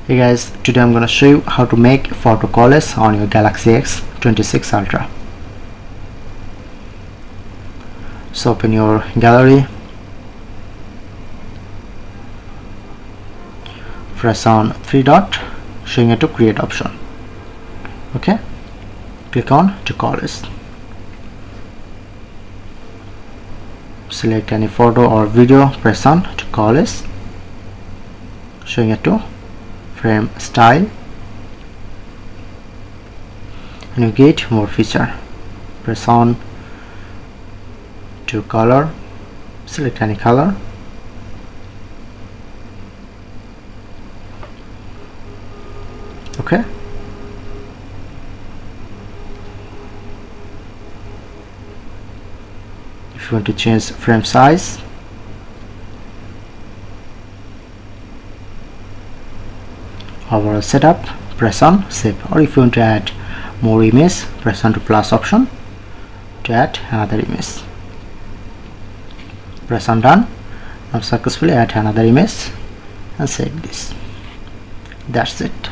Hey guys, today I'm going to show you how to make photo collage on your Galaxy S26 Ultra. So open your gallery, press on three dot showing you to create option. Okay, click on to collage. Select any photo or video, press on to collage, showing it to frame style, and you get more feature. Press on to color, select any color, okay. If you want to change frame size, overall setup, press on save. Or if you want to add more image, press on to plus option to add another image. Press on done. Now successfully add another image and save this. That's it.